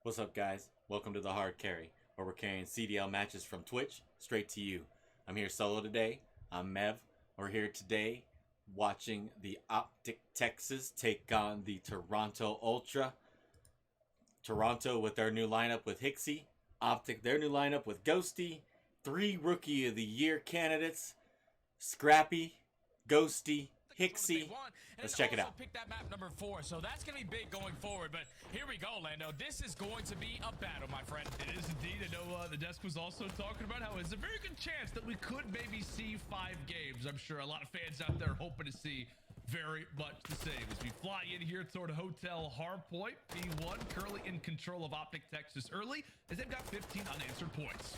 What's up, guys? Welcome to the Hard Carry, where we're carrying CDL matches from Twitch straight to you. I'm here solo today. I'm Mev. We're here today watching the Optic Texas take on the Toronto Ultra. Toronto with their new lineup with Hicksy. Optic, their new lineup with Ghosty. 3 Rookie of the Year candidates. Scrappy, Ghosty, Hicksy. Let's check it out. Pick that map number 4, so that's gonna be big going forward. But here we go, Lando. This is going to be a battle, my friend. It is indeed. I know the desk was also talking about how it's a very good chance that we could maybe see 5 games. I'm sure a lot of fans out there hoping to see very much the same as we fly in here toward Hotel Hardpoint. P1 currently in control of Optic Texas early as they've got 15 unanswered points.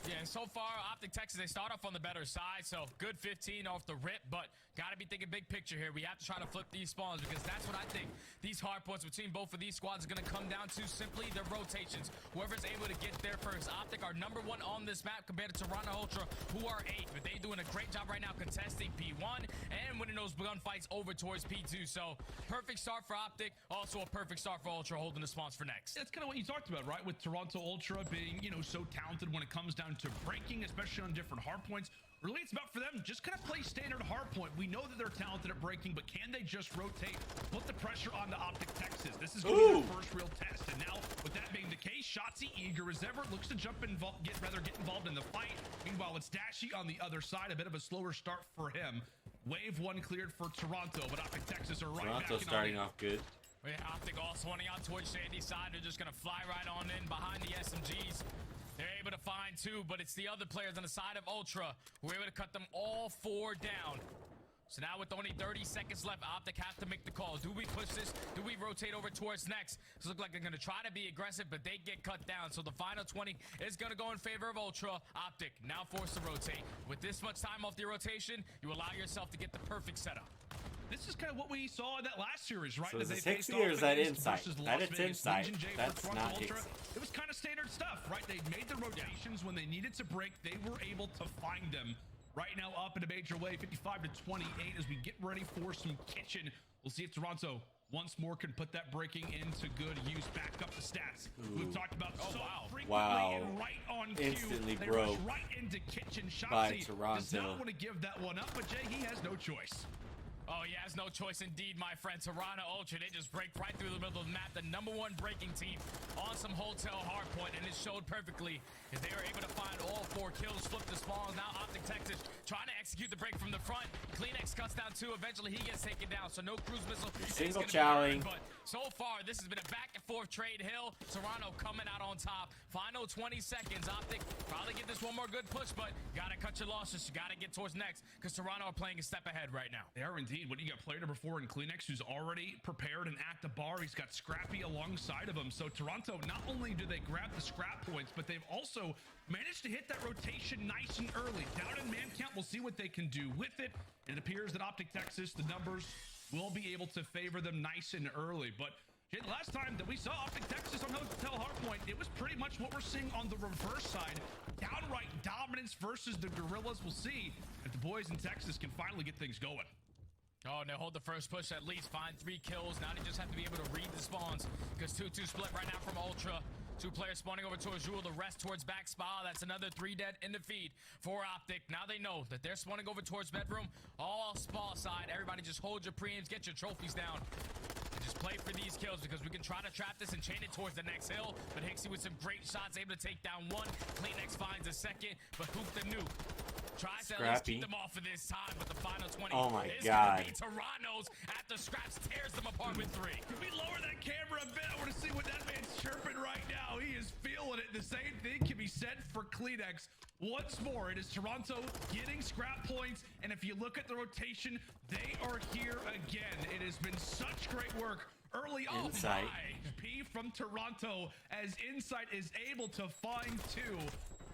Yeah, and so far, Optic Texas, they start off on the better side, so good 15 off the rip, but got to be thinking big picture here. We have to try to flip these spawns because that's what I think these hard points between both of these squads is going to come down to, simply their rotations. Whoever's able to get there first. Optic are #1 on this map compared to Toronto Ultra, who are 8th, but they're doing a great job right now contesting P1 and winning those gunfights over towards P2, so perfect start for Optic, also a perfect start for Ultra holding the spawns for next. That's kind of what you talked about, right? With Toronto Ultra being, so talented when it comes down to breaking, especially on different hard points. Really, it's about for them just kind of play standard hard point. We know that they're talented at breaking, but can they just rotate, put the pressure on the Optic Texas? This is going to be their first real test. And now, with that being the case, Shotzzy, eager as ever, looks to get involved in the fight. Meanwhile, it's Dashy on the other side. A bit of a slower start for him. Wave 1 cleared for Toronto, but Optic Texas are right back. Toronto starting off good. Yeah, Optic also wanting out towards Sandy's side. They're just going to fly right on in behind the SMGs. They're able to find 2, but it's the other players on the side of Ultra who are able to cut them all 4 down. So now with only 30 seconds left, Optic have to make the call. Do we push this? Do we rotate over towards next? It looks like they're going to try to be aggressive, but they get cut down. So the final 20 is going to go in favor of Ultra. Optic now forced to rotate. With this much time off the rotation, you allow yourself to get the perfect setup. This is kind of what we saw in that last series, right? So is this Hicksy or is that Insight? That is Insight. That's not Hicksy. It was kind of standard stuff, right? They made the rotations when they needed to break. They were able to find them. Right now up in a major way, 55-28 as we get ready for some kitchen. We'll see if Toronto once more can put that breaking into good use. Back up the stats. We've talked about frequently and right on cue. Instantly they broke rush right into kitchen. by Shotzzy Toronto. does not want to give that one up, but Jay, he has no choice. Oh, he has no choice indeed, my friend. Toronto Ultra, they just break right through the middle of the map. The #1 breaking team on some hotel hardpoint, and it showed perfectly as they were able to find all 4 kills, flip the spawns. Now Optic Texas trying to execute the break from the front. Kleenex cuts down 2. Eventually, he gets taken down, so no cruise missile. Single challenge. But so far, this has been a back-and-forth trade hill. Toronto coming out on top. Final 20 seconds. Optic probably get this one more good push, but you got to cut your losses. You got to get towards next because Toronto are playing a step ahead right now. They are indeed. When you got player number 4 in Kleenex, who's already prepared and at the bar, he's got Scrappy alongside of him. So Toronto, not only do they grab the scrap points, but they've also managed to hit that rotation nice and early. Down in man count, we'll see what they can do with it. It appears that Optic Texas, the numbers will be able to favor them nice and early. But the last time that we saw Optic Texas on Hotel Hardpoint, it was pretty much what we're seeing on the reverse side. Downright dominance versus the Gorillas. We'll see if the boys in Texas can finally get things going. Oh, and they hold the first push at least, find 3 kills. Now they just have to be able to read the spawns because 2-2 split right now from Ultra. 2 players spawning over towards Jewel, the rest towards back spa. That's another 3 dead in the feed for Optic. Now they know that they're spawning over towards bedroom. All spa side. Everybody just hold your preems, get your trophies down. And just play for these kills because we can try to trap this and chain it towards the next hill. But Hicksy with some great shots, able to take down 1. Kleenex finds a second, but Hoop the nuke. Tries to at least keep them off for this time, but the final 20 is going to be Toronto's after Scraps tears them apart with 3. Can we lower that camera a bit? I want to see what that man's chirping right now. He is feeling it. The same thing can be said for Kleenex. Once more, it is Toronto getting scrap points, and if you look at the rotation, they are here again. It has been such great work early on by P from Toronto as Insight is able to find 2.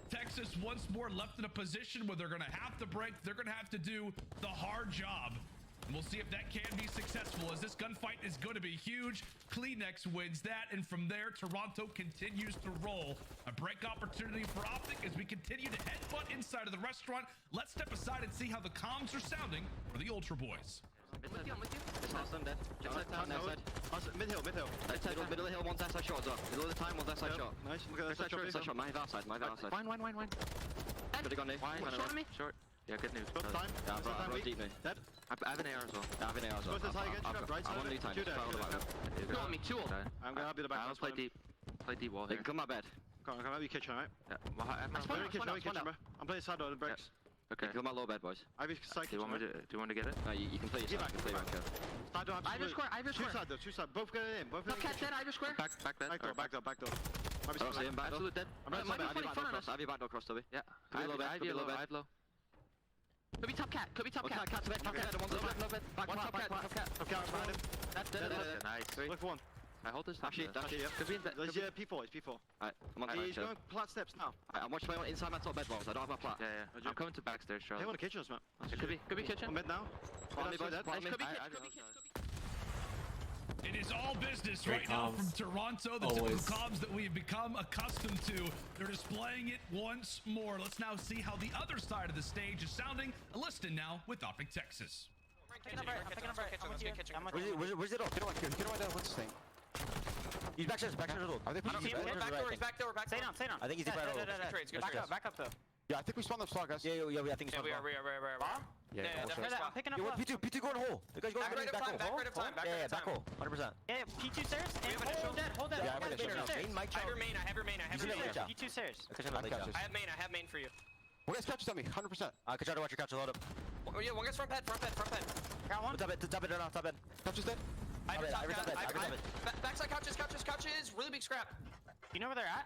Texas once more left in a position where they're going to have to break. They're going to have to do the hard job. And we'll see if that can be successful as this gunfight is going to be huge. Kleenex wins that. And from there, Toronto continues to roll. A break opportunity for Optic as we continue to headbutt inside of the restaurant. Let's step aside and see how the comms are sounding for the Ultra Boys. With you, I'm with you. It's not them dead. Jet side town, left side. Mid hill. Middle of the hill, one's that side shot as well. Middle of the time, one's that side shot. Nice. Look at that side shot. My outside. Wine. Could've gone in. Short on me. Short. Yeah, good news. Both time. Yeah, I've run deep now. Dead. I have an AR as well. I have an AR as well. Go to the high again. Shoot up right I side. want lead time. Two dead. Two on me, two on. I'm gonna help you the back. I'll play deep. Play deep wall They here. can come my bed. Come on, help you kitchen, right? Yeah. Well, I'm I spawned Kitchen, out. bro. I'm playing side door, the bricks. Okay. They can come my low bed, boys. Ivy side Do you kitchen, want me right? to? Do you want to get it? No, you can play yourself. You can play rank. Side door, I have a square. Two side though, two side. Both get in. Both Top cat dead, I have a square. Back then. Back door. I don't see him back door. Absolute dead. I'm right side. Might be funny front on us. I have your back door cross, Toby. Yeah. Could be low bed. I have Could be low yellow. bed. I have low. Could be top cat. Catch the bed. Top cat. Low bed. Back One flat. top cat. Top cat. Top cat behind him. That's Dead. Nice. Look for one. I hold this. Dash it, yeah. Could be in. There's P4, it's P4. Alright, I'm on He's going plat steps now. I'm watching my inside my top bed box. I don't have my plat. Yeah. I'm coming to backstairs, They Charles. want to kitchen us, man. It could be kitchen. I'm mid now. Follow me, boys. Follow me. Could be I- kids, I could be don't kids, know. could be It is all business Great right now comms. from Toronto. The Always. typical comms that we've become accustomed to. They're displaying it once more. Let's now see how the other side of the stage is sounding. Listen now with Optic Texas. Where's it all? Get away down. What's this thing? He's backstairs as well. I think He's back door. Stay down. I think he's deep right over. Back up though. Yeah, I think we spawned them slot, guys. Yeah, I think we spawned them. Yeah, I'm picking up. P2 going hole. The guy's going back hole. Yeah, back hole. 100%. Yeah, P2 stairs. Hold dead. Yeah, I have your main. P2 stairs. I have main for you. One guy's couches on me, 100%. I could try to watch your couch load up. Oh yeah, one guy's front bed. Got one. Top it now, top it. Couch is dead. Backside couches, really big scrap. You know where they're at?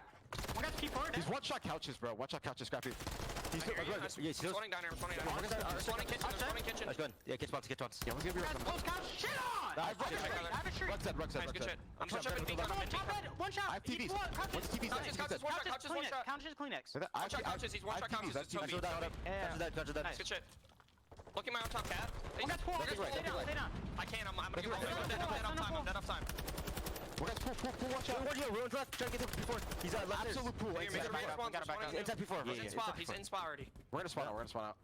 One guy's P4. He's one shot couches, bro. One shot couches, scrappy. He's still, I'm spawning down here. I'm spawning kitchen. That's good. Yeah, kitchen spots. Yeah, we'll give you Close couch. Shit on. I have a shriek. Ruck's dead. Good shit. I'm pushing up in beacon. Top bed. One shot. I have TVs. What's TVs? Couches, one shot. Couches Kleenex. One shot couches, he's one shot couches. It's Toby. Couch dead. Good shit. Looking my own top cat. One guy's pool. Stay down. I can't, I'm gonna get I'm dead off time. One guy's pool, watch out. Ruins left. Try to get there before. He's at left. Absolute pool. Inside before. He's in spot already. We're gonna spawn out.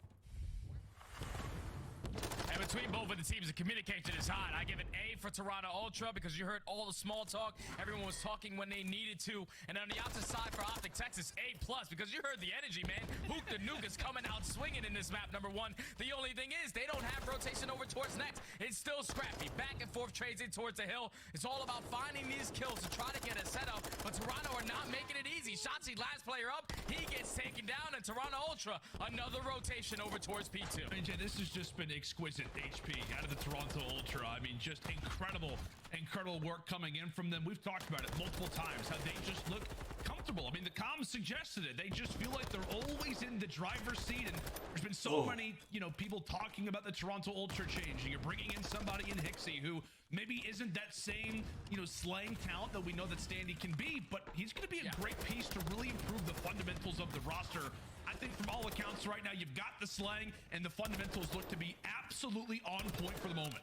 And between both of the teams, the communication is hot. I give it A for Toronto Ultra because you heard all the small talk. Everyone was talking when they needed to. And on the opposite side for Optic Texas, A+ because you heard the energy, man. Hook the Nuke is coming out swinging in this map, number one. The only thing is they don't have rotation over towards next. It's still scrappy. Back and forth trades in towards the hill. It's all about finding these kills to try to get a setup. But Toronto are not making it easy. Shotzzy, last player up. He gets taken down. And Toronto Ultra, another rotation over towards P2. AJ, this has just been exquisite HP out of the Toronto Ultra. I mean, just incredible work coming in from them. We've talked about it multiple times, how they just look comfortable. I mean, the comms suggested it. They just feel like they're always in the driver's seat, and there's been so many, people talking about the Toronto Ultra changing. You're bringing in somebody in Hicksy who maybe isn't that same, slaying talent that we know that Standy can be, but he's going to be a great piece to really improve the fundamentals of the roster. I think from all accounts right now, you've got the slang, and the fundamentals look to be absolutely on point for the moment.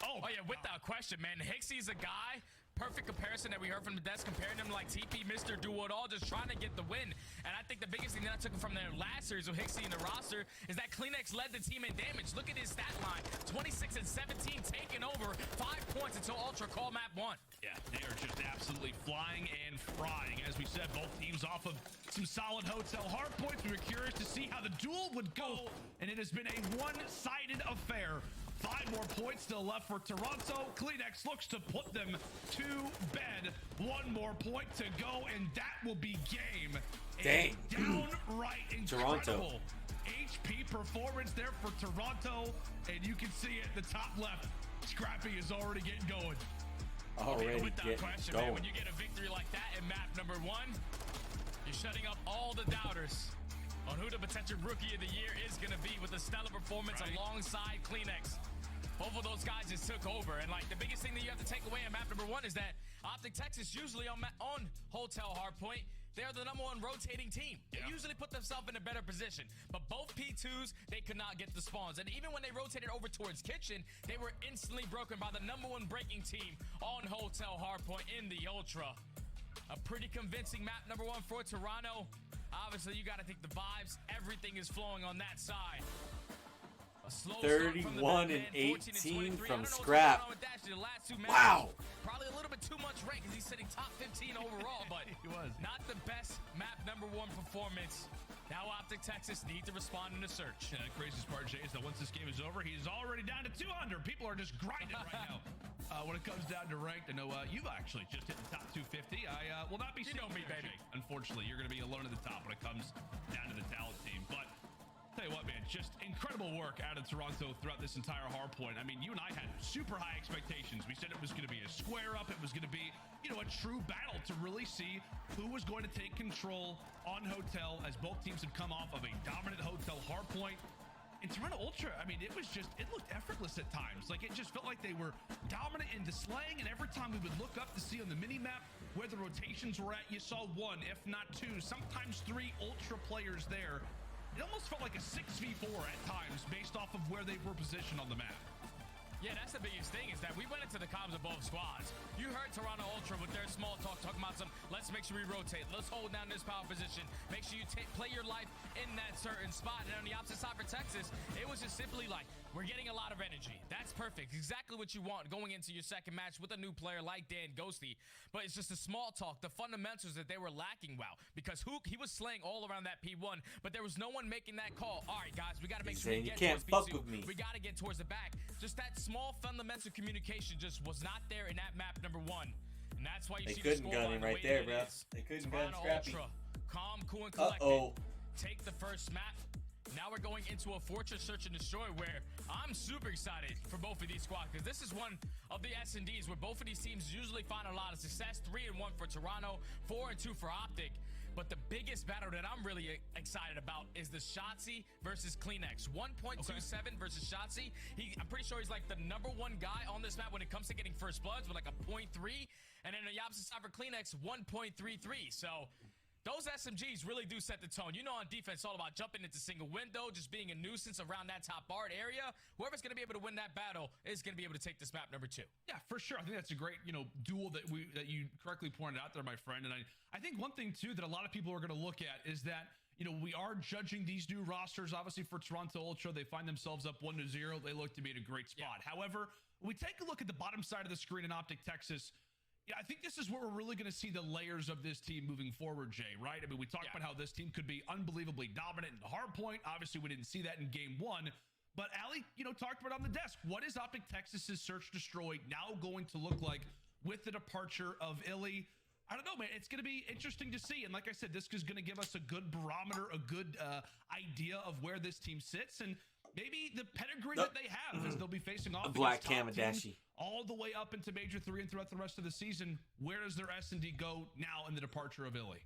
Oh yeah, without question, man. Hicksy's a guy. Perfect comparison that we heard from the desk, comparing him like TP, Mr. Do-It-All, just trying to get the win. And I think the biggest thing that I took from their last series of Hicksy in the roster is that Kleenex led the team in damage. Look at his stat line. 26 and 17 taking over. 5 points until Ultra call map 1. Yeah, they are just absolutely flying and frying. As we said, both teams off of some solid hotel hard points. We were curious to see how the duel would go, and it has been a one-sided affair. 5 more points still left for Toronto. Kleenex looks to put them to bed. 1 more point to go, and that will be game. Dang. Downright incredible Toronto. HP performance there for Toronto, and you can see it at the top left. Scrappy is already getting going. Already Without getting question, going. man, when you get a victory like that in map number 1, you're shutting up all the doubters on who the potential rookie of the year is going to be with a stellar performance alongside Kleenex. Both of those guys just took over, and like the biggest thing that you have to take away in map number 1 is that Optic Texas usually on Hotel Hardpoint, they're the number 1 rotating team. They usually put themselves in a better position, but both P2s, they could not get the spawns. And even when they rotated over towards Kitchen, they were instantly broken by the number 1 breaking team on Hotel Hardpoint in the Ultra. A pretty convincing map number 1 for Toronto. Obviously, you got to think the vibes, everything is flowing on that side. A slow start from the 31 back and end, 14 18 23. from I don't know what's Scrap. going on with Dashy the last 2 matches. Wow. Probably a little bit too much rank because he's sitting top 15 overall, but He was. not the best map #1 performance. Now Optic Texas need to respond in the search. And the craziest part, Jay, is that once this game is over, he's already down to 200. People are just grinding right now. When it comes down to ranked, I know you've actually just hit the top 250. I will not be You know me, baby. Jay. Unfortunately, you're going to be alone at the top when it comes down to the talent team. But tell you what, man, just incredible work out of Toronto throughout this entire hardpoint. I mean, you and I had super high expectations. We said it was going to be a square up. It was going to be, you know, a true battle to really see who was going to take control on Hotel, as both teams had come off of a dominant Hotel hardpoint. And Toronto Ultra, I mean, it looked effortless at times. Like, it just felt like they were dominant in the slaying, and every time we would look up to see on the mini-map where the rotations were at, you saw 1, if not 2, sometimes 3 Ultra players there. It almost felt like a 6v4 at times based off of where they were positioned on the map. Yeah, that's the biggest thing, is that we went into the comms of both squads. You heard Toronto Ultra with their small talk talking about some, let's make sure we rotate, let's hold down this power position, make sure you play your life in that certain spot. And on the opposite side for Texas, it was just simply like, we're getting a lot of energy. That's perfect. Exactly what you want going into your second match with a new player like Dan Ghosty. But it's just the small talk, the fundamentals that they were lacking, wow. Because he was slaying all around that P1, but there was no one making that call. All right, guys, we got to make sure we get you can't towards fuck P2. with me. We got to get towards the back. Just that small fundamental communication just was not there in that map #1. And that's why you They see the couldn't score gun him right there, bro. They couldn't gun Scrappy. Ultra, calm, cool, and collected. Uh-oh. Take the first map. Now we're going into a fortress search and destroy, where I'm super excited for both of these squads, because this is one of the S&Ds where both of these teams usually find a lot of success. 3-1 for Toronto, 4-2 for Optic. But the biggest battle that I'm really excited about is the Shotzzy versus Kleenex. 1.27 versus Shotzzy. I'm pretty sure he's like the #1 guy on this map when it comes to getting first bloods with like a 0.3. And then the opposite side for Kleenex, 1.33. So those SMGs really do set the tone. You know, on defense, it's all about jumping into single window, just being a nuisance around that top barred area. Whoever's going to be able to win that battle is going to be able to take this map #2. Yeah, for sure. I think that's a great, duel that you correctly pointed out there, my friend. And I think one thing too that a lot of people are going to look at is that, we are judging these new rosters. Obviously for Toronto Ultra, they find themselves up 1-0. They look to be in a great spot. Yeah. However, when we take a look at the bottom side of the screen in Optic Texas, I think this is where we're really going to see the layers of this team moving forward, Jay, right? I mean, we talked about how this team could be unbelievably dominant in the hardpoint. Obviously, we didn't see that in game 1. But Ali, talked about it on the desk. What is Optic Texas's search destroy now going to look like with the departure of Illy? I don't know, man. It's going to be interesting to see. And like I said, this is going to give us a good barometer, a good idea of where this team sits. And maybe the pedigree that they have as they'll be facing off Black against top teams Kamadashi. all the way up into Major 3 and throughout the rest of the season. Where does their S&D go now in the departure of Illy?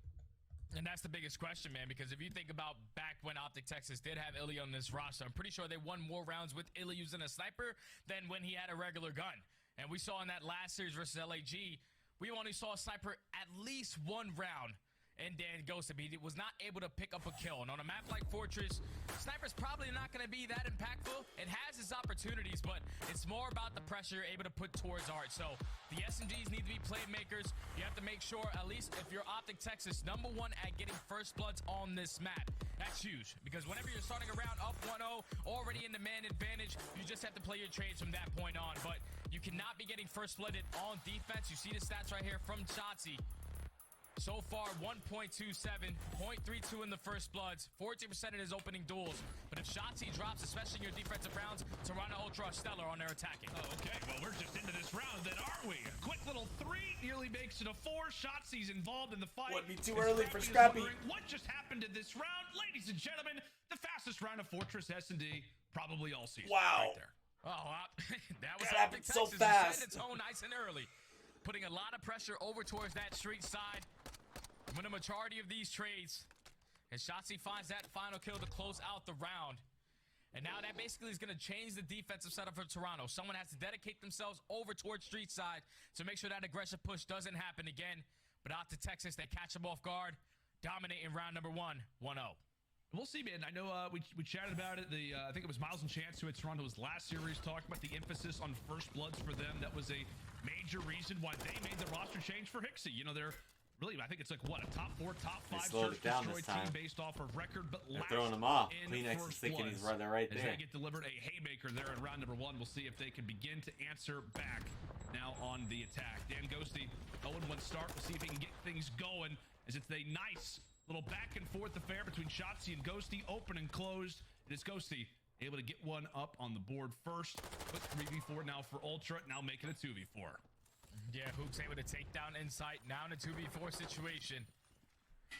And that's the biggest question, man, because if you think about back when Optic Texas did have Illy on this roster, I'm pretty sure they won more rounds with Illy using a sniper than when he had a regular gun. And we saw in that last series versus LAG, we only saw a sniper at least 1 round. And Dan Ghosty, he was not able to pick up a kill. And on a map like Fortress, sniper's probably not going to be that impactful. It has its opportunities, but it's more about the pressure you're able to put towards art. So the SMGs need to be playmakers. You have to make sure, at least if you're Optic Texas, #1 at getting first bloods on this map. That's huge, because whenever you're starting around up 1-0, already in the man advantage, you just have to play your trades from that point on. But you cannot be getting first blooded on defense. You see the stats right here from Shotzzy. So far, 1.27, 0.32 in the first bloods, 14% in his opening duels. But if Shotzzy drops, especially in your defensive rounds, Toronto Ultra are stellar on their attacking. Oh, okay, well, we're just into this round then, aren't we? A quick little 3 nearly makes it a 4. Shotzzy's involved in the fight. Wouldn't be too And early for Scrappy is Scrappy. wondering what just happened to this round? Ladies and gentlemen, the fastest round of Fortress S&D probably all season. Wow. Right there. Oh, that was That Optic happened so Texas. fast. Set its tone nice and early, putting a lot of pressure over towards that street side. Win a majority of these trades, and Shotzzy finds that final kill to close out the round. And now that basically is going to change the defensive setup for Toronto. Someone has to dedicate themselves over towards street side to make sure that aggressive push doesn't happen again. But out to Texas, they catch them off guard, dominate in round #1, 1-0. We'll see, man. I know we chatted about it. I think it was Miles and Chance who had Toronto's last series talked about the emphasis on first bloods for them. That was a major reason why they made the roster change for Hicksy. They're really, I think it's like what, a top 4, top 5 slowed search it down destroy this time. team based off of record, but They're last throwing him off. in Kleenex is first thinking he's place. right As there. they get delivered a haymaker there in round number 1. We'll see if they can begin to answer back now on the attack. Dan Ghosty, 0-1 start. We'll see if he can get things going as it's a nice little back and forth affair between Shotzzy and Ghosty, open and closed. It is Ghosty able to get one up on the board first. Quick 3v4 now for Ultra, now making a 2v4. Yeah, Hook's able to take down Insight. Now in a 2v4 situation.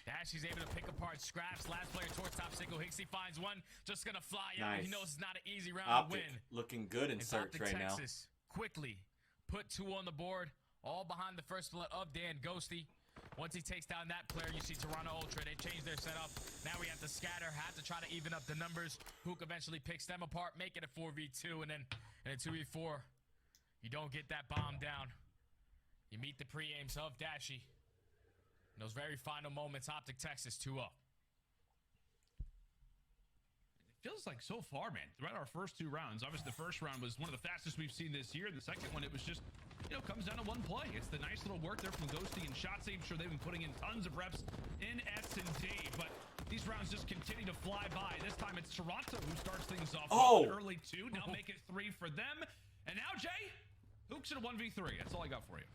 Dashy's able to pick apart Scraps. Last player towards top single. Hicksy finds one. Just gonna fly out. Nice. He knows it's not an easy round Optic to win. looking good in And search Optic right now. Texas quickly put 2 on the board. All behind the first bullet of Dan Ghosty. Once he takes down that player, you see Toronto Ultra. They change their setup. Now we have to scatter. Have to try to even up the numbers. Hook eventually picks them apart, make it a 4v2. And then in a 2v4, you don't get that bomb down. You meet the pre-aims of Dashy. In those very final moments, Optic Texas 2-up. It feels like so far, man, throughout our first 2 rounds, obviously the first round was one of the fastest we've seen this year. The second one, it was just, comes down to one play. It's the nice little work there from Ghosty and Shotzzy. I'm sure they've been putting in tons of reps in S&D, but these rounds just continue to fly by. This time it's Toronto who starts things off with an early 2. Now make it 3 for them. And now, Jay, Hook's in a 1v3. That's all I got for you.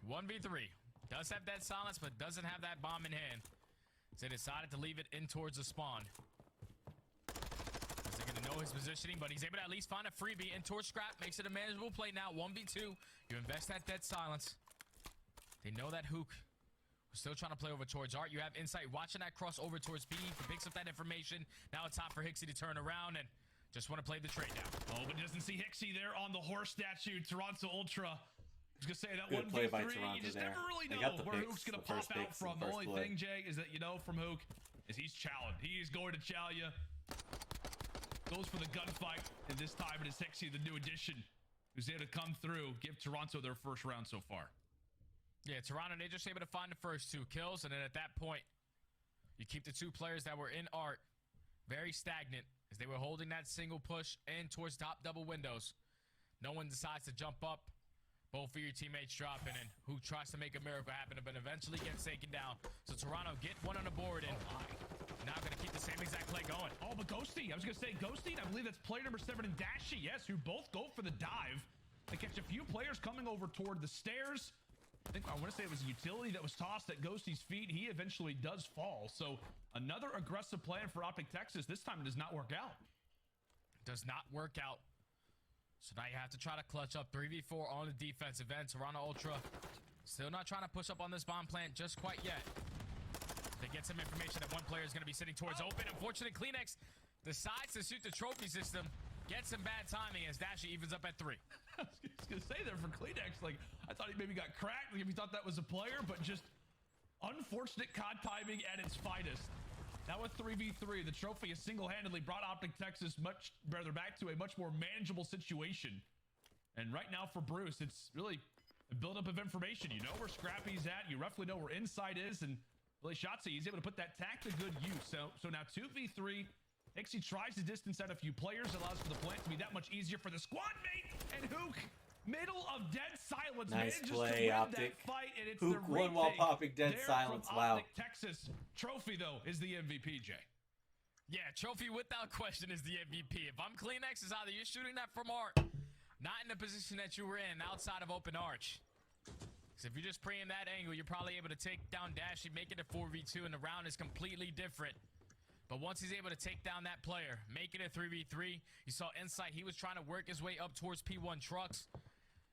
1v3. Does have that silence, but doesn't have that bomb in hand. So they decided to leave it in towards the spawn. They're going to know his positioning, but he's able to at least find a freebie in towards Scrap. Makes it a manageable play now. 1v2. You invest that dead silence. They know that Hook was still trying to play over towards Art. You have Insight watching that cross over towards B. He picks up that information. Now it's time for Hicksy to turn around and just want to play the trade now. Oh, but he doesn't see Hicksy there on the horse statue. Toronto Ultra. I was gonna say that Good 1v3, play by Toronto you just there. never really They know got the where picks, Hook's gonna the pop first out picks, from. the The first only blood. thing, Jay, is that you know from Hook is he's challenged. He is going to chow you. Goes for the gunfight, and this time it is Hicksy, the new addition, who's able to come through, give Toronto their first round so far. Yeah, Toronto, they're just able to find the first 2 kills, and then at that point, you keep the 2 players that were in Art very stagnant as they were holding that single push in towards top double windows. No one decides to jump up. Both of your teammates drop in, and who tries to make a miracle happen, but eventually gets taken down. So Toronto get one on the board, and now going to keep the same exact play going. Oh, but Ghosty, I was going to say Ghosty, and I believe that's player number 7 and Dashy, yes, who both go for the dive. They catch a few players coming over toward the stairs. I want to say it was a utility that was tossed at Ghosty's feet. He eventually does fall. So another aggressive plan for Optic Texas. This time it does not work out. Does not work out. So now you have to try to clutch up 3v4 on the defensive end. Toronto Ultra still not trying to push up on this bomb plant just quite yet. They get some information that one player is going to be sitting towards open. Unfortunately, Kleenex decides to shoot the trophy system. Gets some bad timing as Dashy evens up at 3. I was going to say there for Kleenex, like, I thought he maybe got cracked. Like, if he thought that was a player, but just unfortunate COD timing at its finest. Now with 3v3, the trophy has single-handedly brought Optic Texas much rather back to a much more manageable situation. And right now for Bruce, it's really a buildup of information. You know where Scrappy's at. You roughly know where Inside is. And really, Shotzzy, he's able to put that tack to good use. So now 2v3. Hicksy tries to distance out a few players. Allows for the plant to be that much easier for the squad mate. And Hook, middle of dead silence, Nice manages play, to win Optic. that fight. And it's Hook the won while retake popping dead there silence. from Wow. Optic Texas. Trophy, though, is the MVP, Jay. Yeah, trophy without question is the MVP. If I'm Kleenex, it's either you're shooting that from Art, not in the position that you were in outside of open arch. Because if you're just preying that angle, you're probably able to take down Dashy, make it a 4v2, and the round is completely different. But once he's able to take down that player, make it a 3v3, you saw Insight, he was trying to work his way up towards P1 trucks.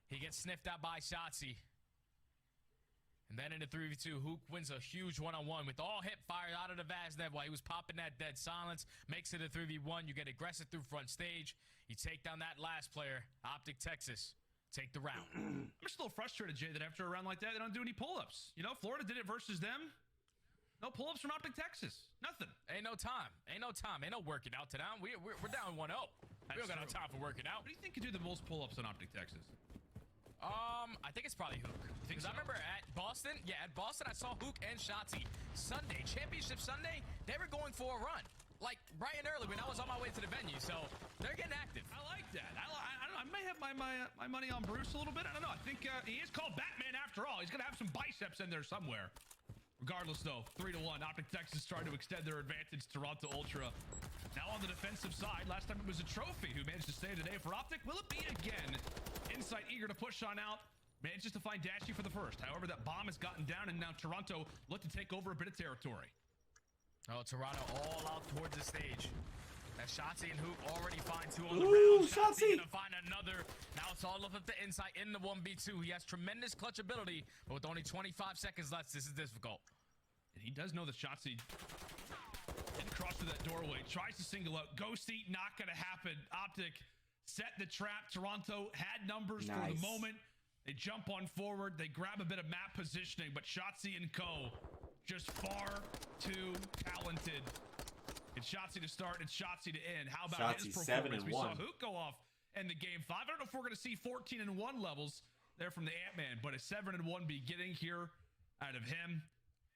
He gets sniffed out by Shotzzy. And then in the 3v2, Hook wins a huge one-on-one with all hip fired out of the Vaznev while he was popping that dead silence. Makes it a 3v1. You get aggressive through front stage. You take down that last player, Optic Texas. Take the round. I'm just a little frustrated, Jay, that after a round like that, they don't do any pull-ups. You know, Florida did it versus them. No pull-ups from Optic Texas. Nothing. Ain't no time. Ain't no time. Ain't no working out to down. We're down 1-0. We don't got no time for working out. What do you think could do the most pull-ups on Optic Texas? I think it's probably Hook. Because I remember at Boston, at Boston, I saw Hook and Shotzzy Sunday, Championship Sunday, they were going for a run. like bright and early when I was on my way to the venue, so they're getting active. I like that. I don't know. I may have my money on Bruce a little bit. I don't know. I think he is called Batman after all. He's gonna have some biceps in there somewhere. Regardless, though, 3-1. Optic Texas trying to extend their advantage. Toronto Ultra now on the defensive side. Last time it was a trophy who managed to stay today for Optic. Will it be again? Insight eager to push on out. Manages to find Dashy for the first. However, that bomb has gotten down, and now Toronto look to take over a bit of territory. Oh, Toronto all out towards the stage. That Shotzzy and Hoop already find two on the ground. Shotzzy gonna find another. Now it's all up the inside in the 1v2. He has tremendous clutch ability, but with only 25 seconds left, this is difficult. And he does know that Shotzzy didn't cross through that doorway. Tries to single out. Ghosty, not gonna happen. Optic set the trap. Toronto had numbers for the moment. They jump on forward. They grab a bit of map positioning, but Shotzzy and co. just far too talented. It's Shotzzy to start, it's Shotzzy to end. How about Shotzzy his performance? 7-1. We saw Hook go off in the game 5. I don't know if we're going to see 14-1 levels there from the Ant-Man, but a 7-1 beginning here out of him.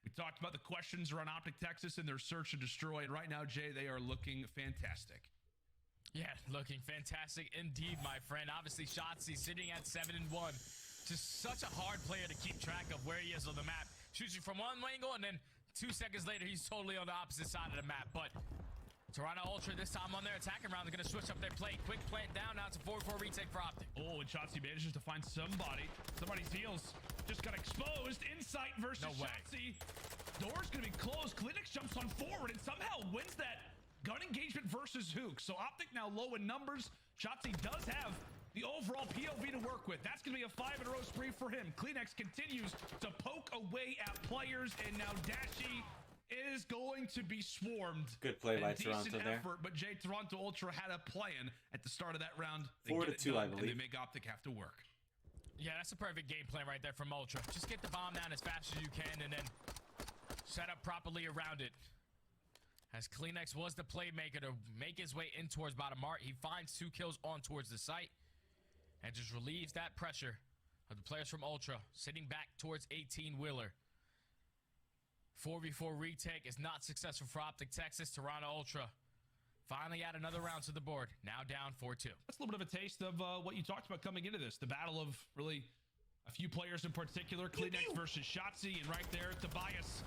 We talked about the questions around Optic Texas and their search to destroy, and right now, Jay, they are looking fantastic. Yeah, looking fantastic indeed, my friend. Obviously, Shotzzy sitting at 7-1. Just such a hard player to keep track of where he is on the map. Shoots you from one angle, and then 2 seconds later, he's totally on the opposite side of the map. But Toronto Ultra this time on their attacking round, they're going to switch up their play. Quick plant down, now it's a 4-4 retake for Optic. Oh, and Shotzzy manages to find somebody. Somebody's heels just got exposed. Insight versus Shotzzy. Door's going to be closed. Clinics jumps on forward and somehow wins that gun engagement versus Hook. So Optic now low in numbers. Shotzzy does have the overall POV to work with. That's going to be a 5-in-a-row spree for him. Kleenex continues to poke away at players, and now Dashy is going to be swarmed. Good play by Toronto there. But Jay, Toronto Ultra had a plan at the start of that round. 4-2, I believe. And they make Optic have to work. Yeah, that's a perfect game plan right there from Ultra. Just get the bomb down as fast as you can and then set up properly around it. As Kleenex was the playmaker to make his way in towards bottom art, he finds 2 kills on towards the site and just relieves that pressure of the players from Ultra sitting back towards 18-wheeler. 4v4 retake is not successful for Optic Texas. Toronto Ultra finally add another round to the board. Now down 4-2. That's a little bit of a taste of what you talked about coming into this. The battle of really a few players in particular. Kleenex versus Shotzzy, and right there, Tobias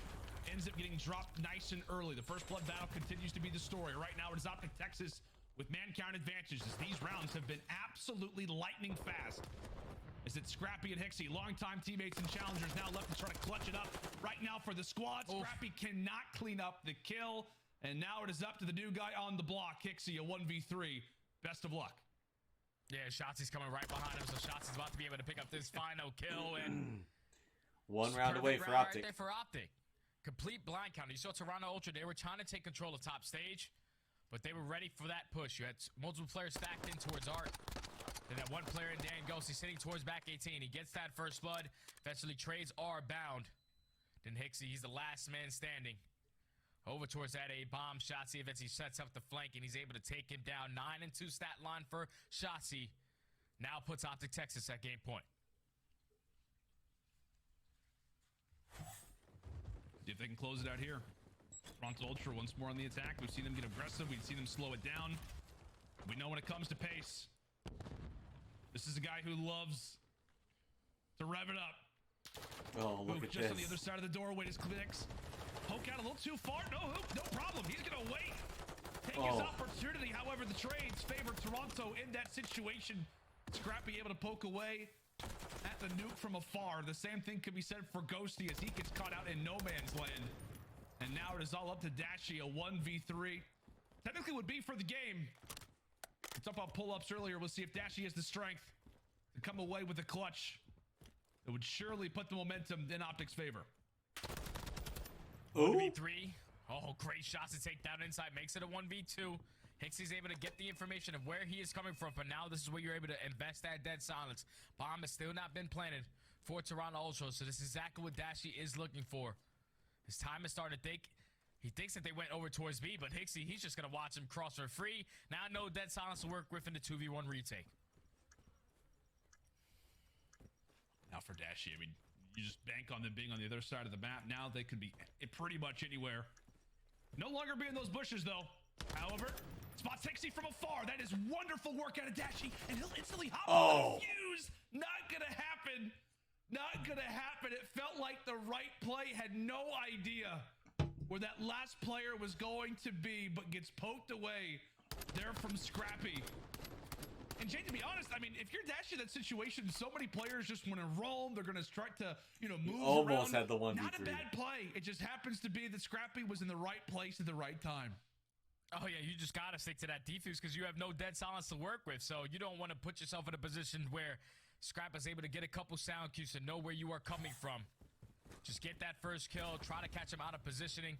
ends up getting dropped nice and early. The first blood battle continues to be the story. Right now, it is Optic Texas with man count advantages, as these rounds have been absolutely lightning fast. Is it Scrappy and Hicksy, longtime teammates and challengers, now left to try to clutch it up right now for the squad. Scrappy cannot clean up the kill, and now it is up to the new guy on the block, Hicksy, a 1v3. Best of luck. Yeah, Shotzi's coming right behind him, so Shotzi's about to be able to pick up this final kill, and one round away for Optic. Right there for Optic. Complete blind count. You saw Toronto Ultra, they were trying to take control of top stage, but they were ready for that push. You had multiple players stacked in towards Art. Then that one player in Dan Ghosty sitting towards back 18. He gets that first blood, eventually trades R bound. Then Hicksy, he's the last man standing. Over towards that A bomb. Shotzzy eventually sets up the flank, and he's able to take him down. 9-2 stat line for Shotzzy. Now puts Optic Texas at game point. See if they can close it out here. Toronto Ultra once more on the attack. We've seen them get aggressive. We've seen them slow it down. We know when it comes to pace, this is a guy who loves to rev it up. Oh, look at just this. On the other side of the door, wait his clicks. Poke out a little too far. No hoop, no problem. He's going to wait. Take his opportunity. However, the trades favor Toronto in that situation. Scrappy able to poke away at the nuke from afar. The same thing could be said for Ghosty as he gets caught out in no man's land. And now it is all up to Dashy, a 1v3. Technically would be for the game. We talked about pull-ups earlier. We'll see if Dashy has the strength to come away with a clutch. It would surely put the momentum in Optic's favor. 1v3. Oh, great shots to take down inside. Makes it a 1v2. Hicksy's able to get the information of where he is coming from, but now this is where you're able to invest that dead silence. Bomb has still not been planted for Toronto Ultra, so this is exactly what Dashy is looking for. His time is starting to think. He thinks that they went over towards B, but Hicksy, he's just going to watch him cross for free. Now no dead silence will work within the 2v1 retake. Now for Dashy, I mean, you just bank on them being on the other side of the map. Now they could be pretty much anywhere. No longer be in those bushes, though. However, spots Hicksy from afar. That is wonderful work out of Dashy, and he'll instantly hop Oh. on the fuse. Not gonna happen. Not gonna happen. It felt like the right play. Had no idea where that last player was going to be, but gets poked away there from Scrappy. And Jay, to be honest, I mean, if you're Dashy in that situation, so many players just want to roam. They're going to start to, move almost around. had the 1v3. Not a bad play. It just happens to be that Scrappy was in the right place at the right time. Oh, yeah, you just got to stick to that defuse because you have no dead silence to work with. So you don't want to put yourself in a position where Scrap is able to get a couple sound cues and know where you are coming from. Just get that first kill. Try to catch him out of positioning.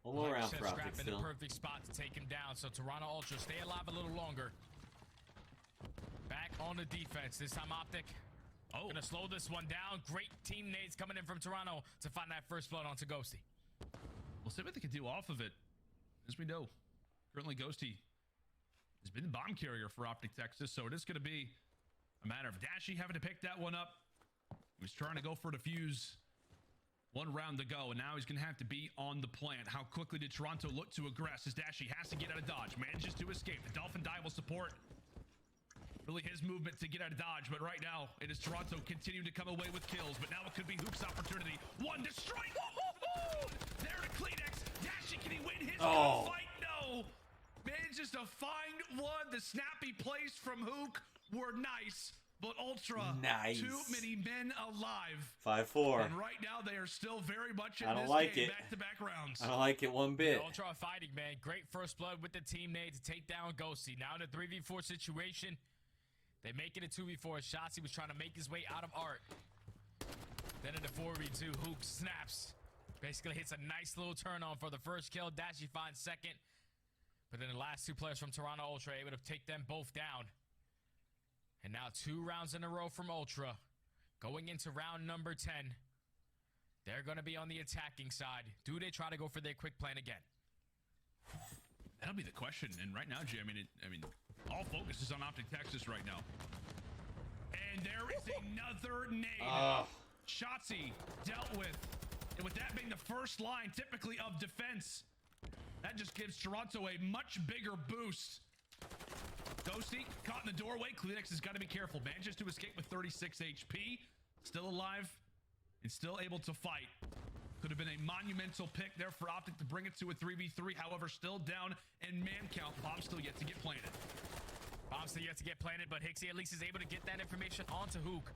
One more round for Scrap Optic in the still. perfect spot to take him down. So Toronto Ultra, stay alive a little longer. Back on the defense. This time Optic. Oh. Gonna slow this one down. Great team nades coming in from Toronto to find that first blood onto Ghosty. We'll see what they can do off of it. As we know, currently Ghosty has been the bomb carrier for Optic Texas, so it is going to be a matter of Dashy having to pick that one up. He was trying to go for the fuse. One round to go, and now he's going to have to be on the plant. How quickly did Toronto look to aggress as Dashy has to get out of dodge, manages to escape. The Dolphin Dive will support really his movement to get out of dodge, but right now it is Toronto continuing to come away with kills, but now it could be Hook's opportunity. One to strike. There to Kleenex. Dashy, can he win his gunfight? No. Manages to find one. The snappy plays from Hook were nice, but Ultra, Nice. too many men alive. 5-4. And right now they are still very much in I don't this like game, it. back-to-back rounds. I don't like it one bit. Ultra are fighting, man. Great first blood with the team nade to take down Ghosty. Now in a 3v4 situation, they make it a 2v4. Shotzi was trying to make his way out of Art. Then in the 4v2, Hook snaps. Basically hits a nice little turn on for the first kill. Dashy finds second. But then the last two players from Toronto Ultra able to take them both down. And now 2 rounds in a row from Ultra. Going into round number 10. They're going to be on the attacking side. Do they try to go for their quick plan again? That'll be the question. And right now, Jay, I mean, all focus is on Optic Texas right now. And there is another nade. Shotzi dealt with. And with that being the first line, typically, of defense, that just gives Toronto a much bigger boost. Ghosty caught in the doorway. Kleenex has got to be careful. Manages to escape with 36 HP. Still alive and still able to fight. Could have been a monumental pick there for Optic to bring it to a 3v3. However, still down in man count. Bomb still yet to get planted. Bomb still yet to get planted, but Hicksy at least is able to get that information onto Hook.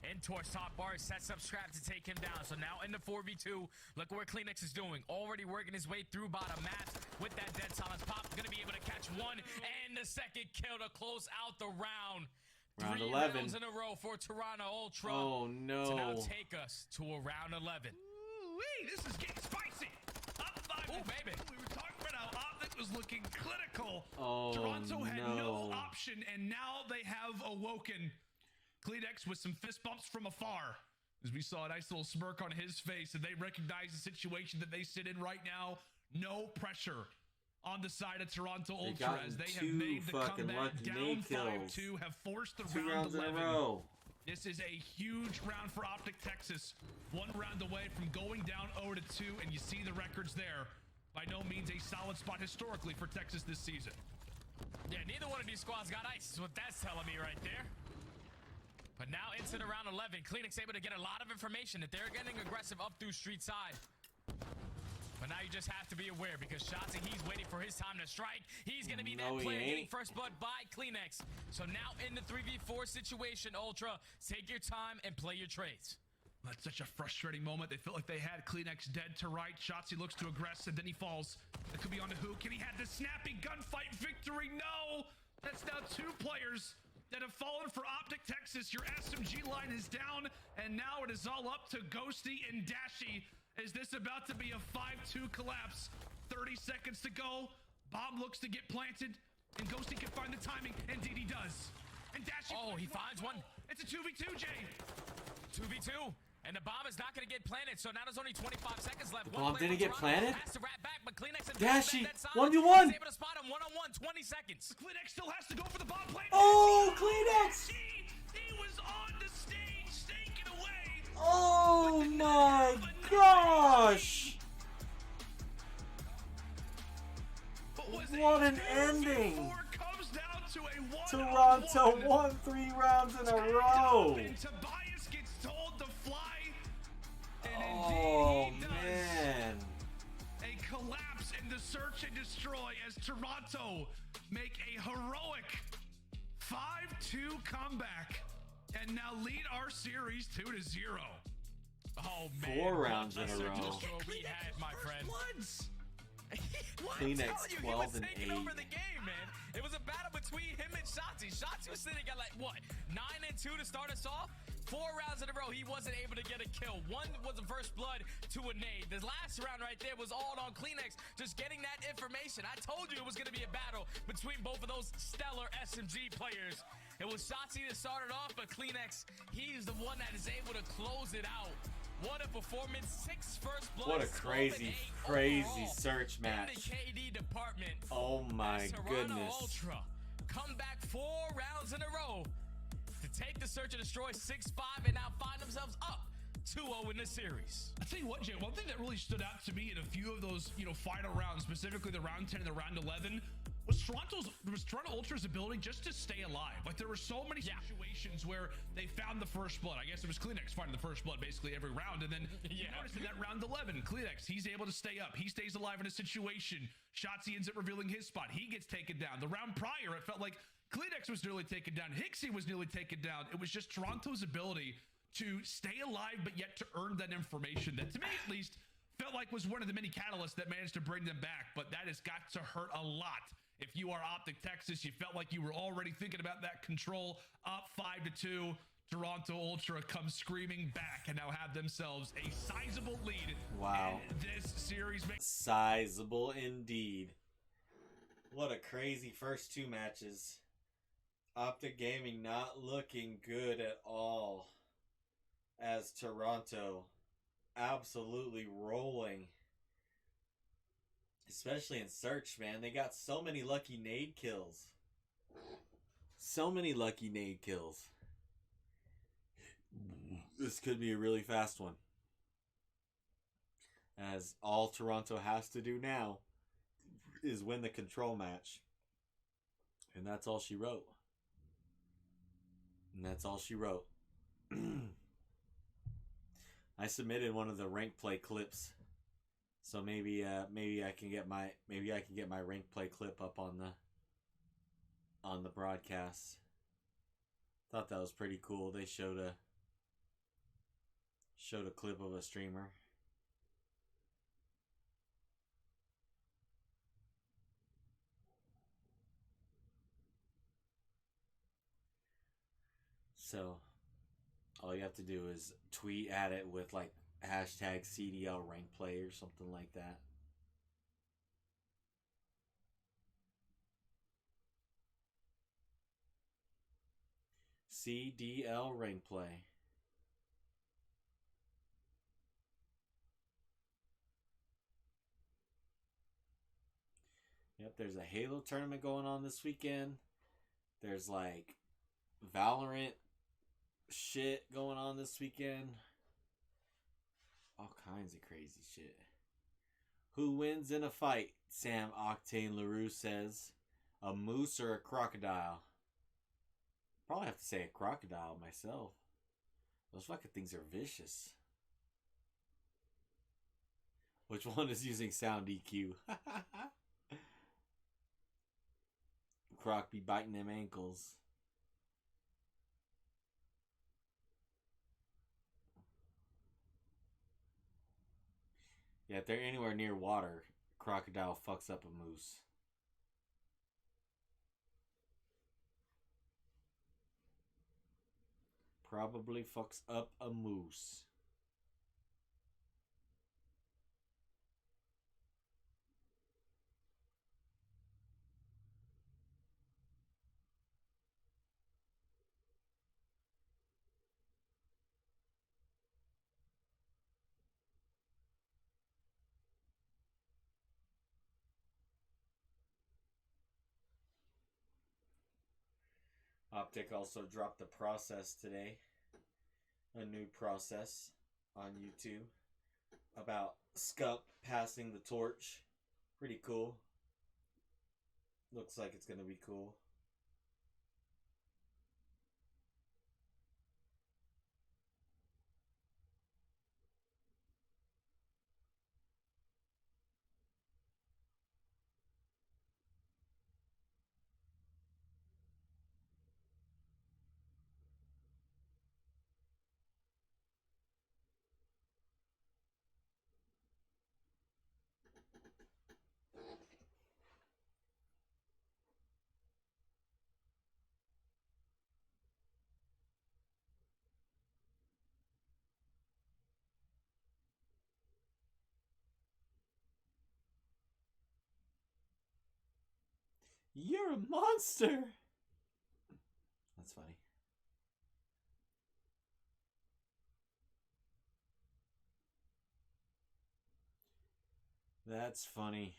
In towards top bar, sets up Scrap to take him down. So now in the 4v2, look what Kleenex is doing. Already working his way through bottom maps with that dead silence. Pop gonna be able to catch one and the second kill to close out the round. Round 3 11. rounds in a row for Toronto Ultra. Oh, no. To now take us to a round 11. Ooh-wee, this is getting spicy. Up 5. Oh, baby. We were talking about how Optic was looking clinical. Oh, Toronto had no no. option, and now they have awoken. Kleenex with some fist bumps from afar, as we saw a nice little smirk on his face, and they recognize the situation that they sit in right now. No pressure on the side of Toronto Ultra as they have made the comeback down 5-2, have forced the 2 round rounds 11. in a row. This is a huge round for Optic Texas. 1 round away from going down 0-2, and you see the records there. By no means a solid spot historically for Texas this season. Yeah, neither one of these squads got ice, is what that's telling me right there. But now into the round 11, Kleenex able to get a lot of information that they're getting aggressive up through street side. But now you just have to be aware because Shotzi, he's waiting for his time to strike. He's going to be that player getting first blood by Kleenex. So now in the 3v4 situation, Ultra, take your time and play your trades. That's such a frustrating moment. They felt like they had Kleenex dead to right. Shotzi looks to aggress, and then he falls. That could be on the Hook, and he had the snappy gunfight victory. No! That's now 2 players that have fallen for Optic Texas. Your SMG line is down, and now it is all up to Ghosty and Dashy. Is this about to be a 5-2 collapse? 30 seconds to go. Bomb looks to get planted, and Ghosty can find the timing. Indeed he does. And Dashy... Oh, he finds one. It's a 2v2, Jay. 2v2. And the bomb is not going to get planted, so now there's only 25 seconds left. The bomb didn't get planted? Has to wrap back, but Kleenex and Dashy, 1v1. He's able to spot him one-on-one, 20 seconds. Kleenex still has to go for the bomb plant. Oh, Kleenex! He was on the stage, staking away. Oh my gosh! But was What an ending! Comes down to a Toronto won 3 rounds in a row. And Tobias gets told to fly. And Oh indeed he does. man! A collapse in the search and destroy as Toronto make a heroic 5-2 comeback and now lead our series 2-0. Oh man. 4 rounds in a What row. destroy we had, my friend. Bloods. Kleenex He 12 was and taking 8. over the game, man. It was a battle between him and Shotzi. Shotzi was sitting at like what, 9 and 2 to start us off. 4 rounds in a row, he wasn't able to get a kill. One was a first blood to a nade. The last round right there was all on Kleenex, just getting that information. I told you it was going to be a battle between both of those stellar SMG players. It was Shotzi that started off, but Kleenex, he's the one that is able to close it out. What a performance! 6 first bloods. What a crazy, crazy search in match. the KD department. Oh my Toronto goodness. Ultra come back 4 rounds in a row to take the search and destroy 6-5 and now find themselves up 2-0 in the series. I tell you what, Jay, one thing that really stood out to me in a few of those, final rounds, specifically the round 10 and the round 11, was Toronto Ultra's ability just to stay alive. Like, there were so many situations where they found the first blood. I guess it was Kleenex finding the first blood basically every round. And then you notice in that round 11, Kleenex, he's able to stay up. He stays alive in a situation. Shotzi ends up revealing his spot. He gets taken down. The round prior, it felt like Kleenex was nearly taken down. Hicksy was nearly taken down. It was just Toronto's ability to stay alive, but yet to earn that information that, to me at least, felt like was one of the many catalysts that managed to bring them back. But that has got to hurt a lot. If you are Optic Texas, you felt like you were already thinking about that control, up 5-2. Toronto Ultra comes screaming back and now have themselves a sizable lead. Wow. In this series. Sizable indeed. What a crazy first 2 matches. Optic Gaming not looking good at all, as Toronto absolutely rolling. Especially in search, man. They got so many lucky nade kills. So many lucky nade kills. This could be a really fast one. As all Toronto has to do now is win the control match. And that's all she wrote. And that's all she wrote. I submitted one of the rank play clips. So maybe I can get my rank play clip up on the broadcast. Thought that was pretty cool. They showed a clip of a streamer. So all you have to do is tweet at it with like hashtag CDL rank play or something like that. CDL rank play. Yep, there's a Halo tournament going on this weekend. There's like Valorant shit going on this weekend. All kinds of crazy shit. Who wins in a fight? Sam Octane LaRue says. A moose or a crocodile? Probably have to say a crocodile myself. Those fucking things are vicious. Which one is using sound EQ? Croc be biting them ankles. Yeah, if they're anywhere near water, crocodile fucks up a moose. Probably fucks up a moose. Optic also dropped the process today. A new process on YouTube about Scup passing the torch. Pretty cool. looks like it's gonna be cool. You're a monster! That's funny. That's funny.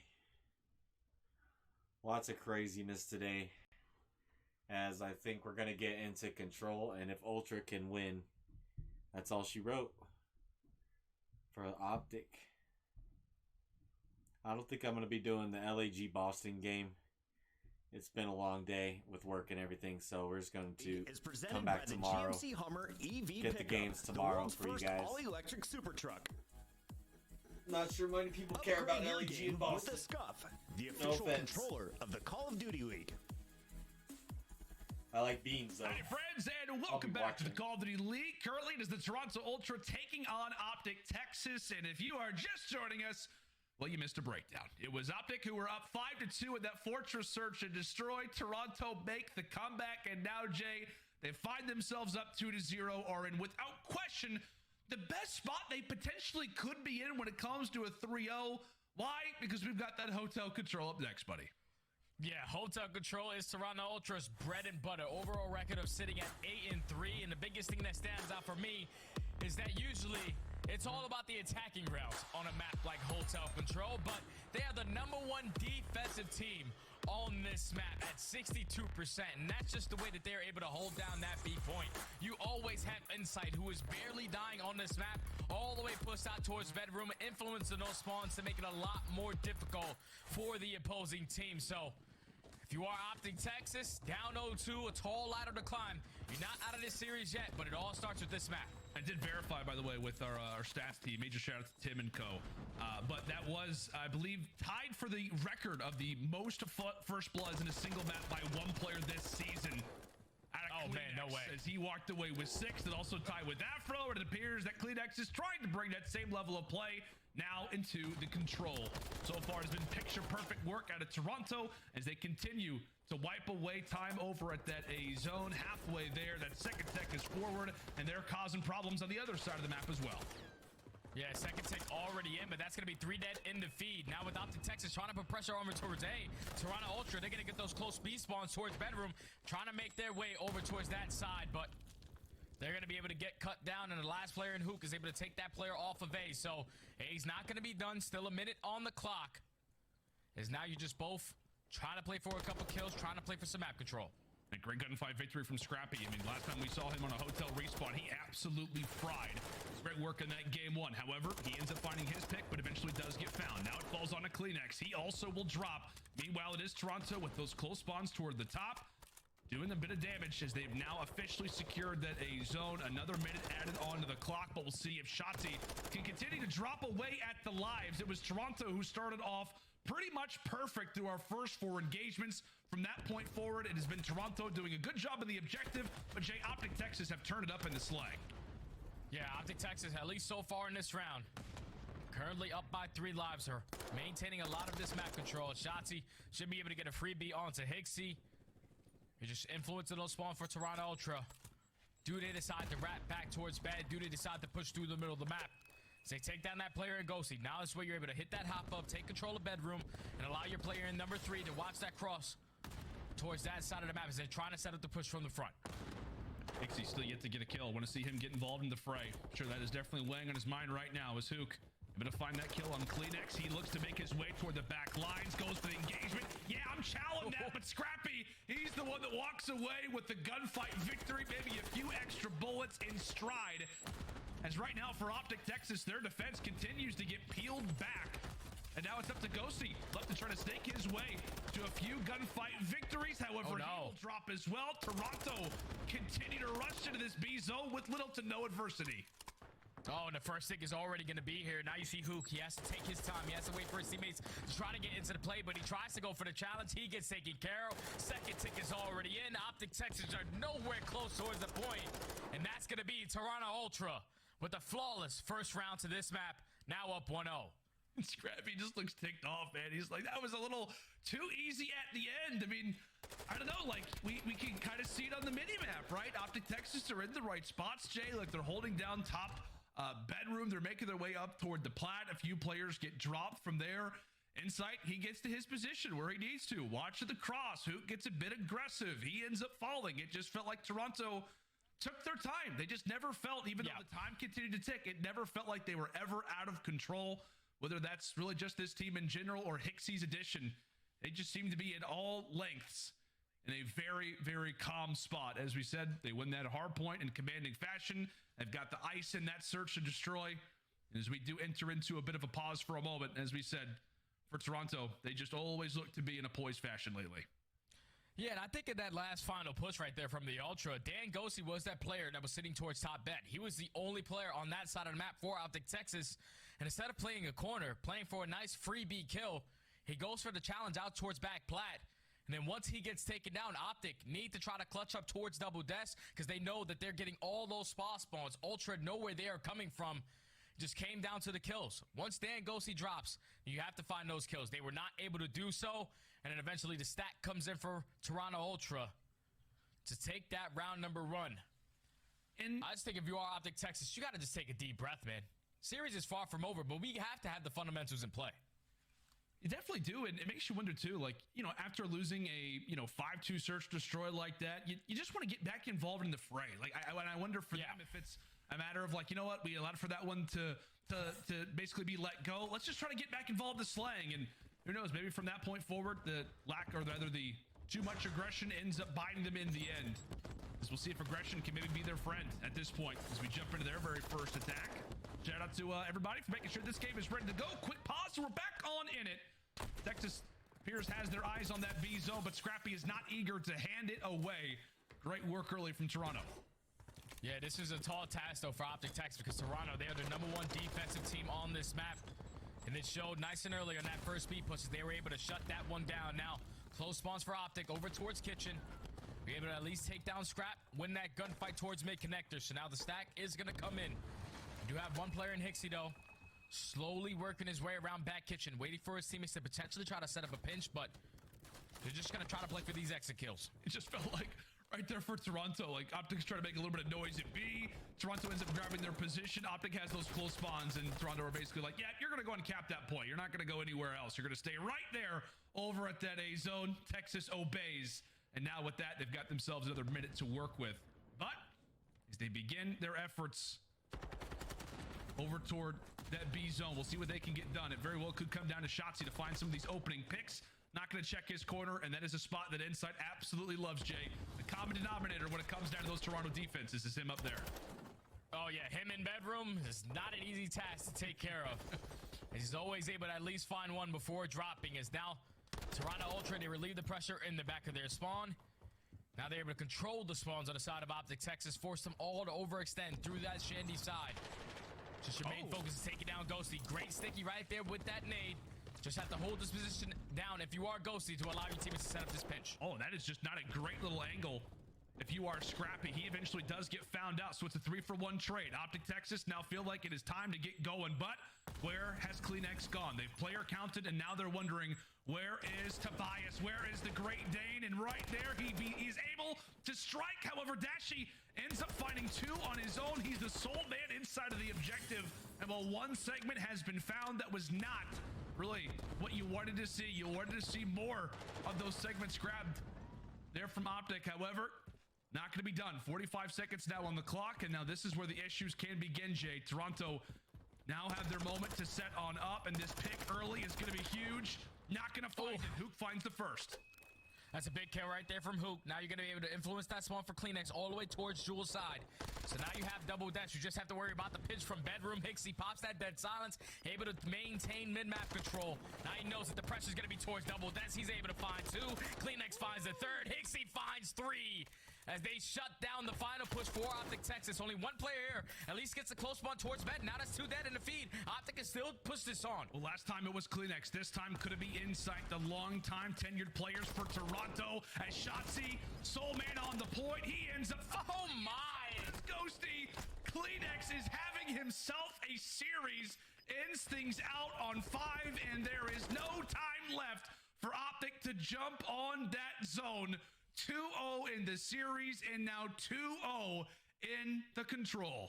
Lots of craziness today. As I think we're going to get into control. And if Ultra can win, that's all she wrote. For Optic. I don't think I'm going to be doing the LAG Boston game. It's been a long day with work and everything, so we're just going to come back tomorrow. Get the games tomorrow for you guys. All-electric super truck. Not sure many people care about LAG in Boston. With the Scuff, the official controller of the Call of Duty League. I like beans, though. Hey, friends, and welcome back to the Call of Duty League. Currently, it is the Toronto Ultra taking on Optic, Texas. And if you are just joining us, well, you missed a breakdown. It was Optic who were up 5-2 in that fortress search and destroy. Toronto make the comeback, and now, Jay, they find themselves up 2-0, or in, without question, the best spot they potentially could be in when it comes to a 3-0. Why? Because we've got that hotel control up next, buddy. Yeah, hotel control is Toronto Ultra's bread and butter. Overall record of sitting at 8-3, and the biggest thing that stands out for me is that usually it's all about the attacking routes on a map like hotel control, but they are the #1 defensive team on this map at 62%, and that's just the way that they're able to hold down that B point. You always have Insight, who is barely dying on this map, all the way pushed out towards bedroom, influencing those spawns to make it a lot more difficult for the opposing team. So if you are Optic Texas, down 0-2, a tall ladder to climb. You're not out of this series yet, but it all starts with this map. I did verify, by the way, with our stats team. Major shout out to Tim and co. But that was, I believe, tied for the record of the most first bloods in a single map by one player this season. Oh, man, no way. As he walked away with 6, and also tied with Afro, and it appears that Kleenex is trying to bring that same level of play now into the control. So far, it's been picture-perfect work out of Toronto as they continue to wipe away time over at that A zone halfway there. That second tech is forward, and they're causing problems on the other side of the map as well. Yeah, second tech already in, but that's going to be 3 dead in the feed. Now with Optic Texas trying to put pressure over towards A, Toronto Ultra, they're going to get those close B spawns towards bedroom, trying to make their way over towards that side, but they're going to be able to get cut down, and the last player in Hook is able to take that player off of A. So A's not going to be done. Still a minute on the clock. As now you just both trying to play for a couple kills, trying to play for some map control. A great gunfight victory from Scrappy. I mean, last time we saw him on a hotel respawn, he absolutely fried. Great work in that game 1. However, he ends up finding his pick, but eventually does get found. Now it falls on a Kleenex. He also will drop. Meanwhile, it is Toronto with those close spawns toward the top, doing a bit of damage as they've now officially secured that A zone. Another minute added onto the clock, but we'll see if Shotzi can continue to drop away at the lives. It was Toronto who started off pretty much perfect through our first 4 engagements. From that point forward, it has been Toronto doing a good job of the objective, but Jay, Optic Texas have turned it up in the slang. Yeah, Optic Texas, at least so far in this round, currently up by 3 lives, are maintaining a lot of this map control. Shotzi should be able to get a freebie onto Hicksy. You're just influencing those spawn for Toronto Ultra. Do they decide to wrap back towards bed? Do they decide to push through the middle of the map? Say, take down that player in Ghosty. Now this way you're able to hit that hop up, take control of bedroom, and allow your player in number 3 to watch that cross towards that side of the map as they're trying to set up the push from the front. Hicksy still yet to get a kill. Want to see him get involved in the fray. I'm sure that is definitely weighing on his mind right now as Hook able to find that kill on Kleenex. He looks to make his way toward the back lines, goes for the engagement. Yeah, I'm challenging that, but Scrappy, he's the one that walks away with the gunfight victory, maybe a few extra bullets in stride. As right now for Optic Texas, their defense continues to get peeled back. And now it's up to Ghosty. Left to try to stake his way to a few gunfight victories. However, he will drop as well. Toronto continue to rush into this B zone with little to no adversity. Oh, and the first tick is already going to be here. Now you see Hook. He has to take his time. He has to wait for his teammates to try to get into the play, but he tries to go for the challenge. He gets taken care of. Second tick is already in. Optic Texans are nowhere close towards the point, and that's going to be Toronto Ultra with a flawless first round to this map, now up 1-0. Scrappy just looks ticked off, man. He's like, that was a little too easy at the end. I mean, I don't know, like, we can kind of see it on the mini-map, right? Optic Texans are in the right spots, Jay. Like, they're holding down top bedroom. They're making their way up toward the plat. A few players get dropped from there. Insight, he gets to his position where he needs to. Watch the cross. Hook gets a bit aggressive. He ends up falling. It just felt like Toronto took their time. They just never felt, even though the time continued to tick, it never felt like they were ever out of control. Whether that's really just this team in general or Hicksy's addition, they just seem to be at all lengths in a very, very calm spot. As we said, they win that hard point in commanding fashion. They've got the ice in that search and destroy. And as we do enter into a bit of a pause for a moment, as we said, for Toronto, they just always look to be in a poised fashion lately. Yeah, and I think in that last final push right there from the Ultra, Dan Ghosty was that player that was sitting towards top bed. He was the only player on that side of the map for Optic Texas. And instead of playing a corner, playing for a nice freebie kill, he goes for the challenge out towards back plat. And then once he gets taken down, Optic need to try to clutch up towards double desk because they know that they're getting all those spa spawns. Ultra know where they are coming from. Just came down to the kills. Once Dan Ghosty drops, you have to find those kills. They were not able to do so. And then eventually the stack comes in for Toronto Ultra to take that round number 1. And I just think if you are Optic Texas, you got to just take a deep breath, man. Series is far from over, but we have to have the fundamentals in play. You definitely do, and it makes you wonder too, like, you know, after losing a, 5-2 search destroy like that, you just want to get back involved in the fray. Like, I wonder for them if it's a matter of like, you know what, we allowed for that one to basically be let go. Let's just try to get back involved in slaying, and who knows, maybe from that point forward, the lack, or rather the too much aggression ends up biting them in the end. As we'll see if aggression can maybe be their friend at this point as we jump into their very first attack. Shout out to everybody for making sure this game is ready to go. Quick pause, so we're back on in it. Texas appears has their eyes on that B zone, but Scrappy is not eager to hand it away. Great work early from Toronto. Yeah, this is a tall task, though, for Optic Texas because Toronto, they are the #1 defensive team on this map. And it showed nice and early on that first beat push. They were able to shut that one down. Now, close spawns for Optic over towards Kitchen. Be able to at least take down Scrap, win that gunfight towards mid connector. So now the stack is going to come in. We do have one player in Hicksy, though, slowly working his way around back kitchen, waiting for his teammates to potentially try to set up a pinch, but they're just going to try to play for these exit kills. It just felt like right there for Toronto, like Optic's trying to make a little bit of noise at B. Toronto ends up grabbing their position. Optic has those close spawns, and Toronto are basically like, yeah, you're going to go and cap that point. You're not going to go anywhere else. You're going to stay right there over at that A zone. Texas obeys. And now with that, they've got themselves another minute to work with. But as they begin their efforts over toward that B zone, we'll see what they can get done. It very well could come down to Shotzi to find some of these opening picks. Not going to check his corner, and that is a spot that Insight absolutely loves, Jay. The common denominator when it comes down to those Toronto defenses is him up there. Oh, yeah, him in bedroom is not an easy task to take care of. He's always able to at least find one before dropping. As now Toronto Ultra, they relieve the pressure in the back of their spawn. Now they're able to control the spawns on the side of Optic Texas, force them all to overextend through that Shandy side. Just your main focus is taking down Ghosty. Great sticky right there with that nade. Just have to hold this position down if you are Ghosty to allow your teammates to set up this pinch. Oh, that is just not a great little angle. If you are Scrappy, he eventually does get found out, so it's a 3-for-1 trade. Optic Texas now feel like it is time to get going, but where has Kleenex gone? They've player counted, and now they're wondering, where is Tobias? Where is the Great Dane? And right there, he's able to strike. However, Dashi ends up finding 2 on his own. He's the sole man inside of the objective, and while one segment has been found that was not really what you wanted to see, you wanted to see more of those segments grabbed there from Optic. However, not going to be done. 45 seconds now on the clock, and now this is where the issues can begin, Jay. Toronto now have their moment to set on up, and this pick early is going to be huge. Not going to find it. Hook finds the first. That's a big kill right there from Hook. Now you're going to be able to influence that spawn for Kleenex all the way towards Jules' side. So now you have double dash. You just have to worry about the pitch from Bedroom. Hicksy pops that dead silence, able to maintain mid-map control. Now he knows that the pressure's going to be towards double dash. He's able to find 2. Kleenex finds the 3rd. Hicksy finds 3. As they shut down the final push for Optic Texas. Only one player here at least gets a close spawn towards Bed. Now that's 2 dead in the feed. Optic can still push this on. Well, last time it was Kleenex. This time could it be Insight, the long-time tenured players for Toronto, as Shotzi, Soul Man on the point. He ends up... Oh my! It's Ghosty. Kleenex is having himself a series. Ends things out on 5, and there is no time left for Optic to jump on that zone. 2-0 in the series, and now 2-0 in the control.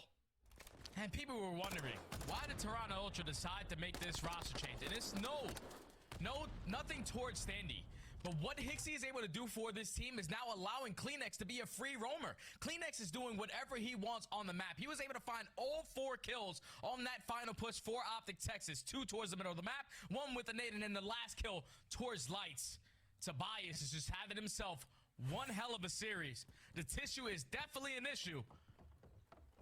And people were wondering, why did Toronto Ultra decide to make this roster change? And it's nothing towards Standy. But what Hicksy is able to do for this team is now allowing Kleenex to be a free roamer. Kleenex is doing whatever he wants on the map. He was able to find all 4 kills on that final push for Optic Texas. 2 towards the middle of the map, 1 with the nade, and then the last kill towards Lights. Tobias is just having himself one hell of a series. The tissue is definitely an issue.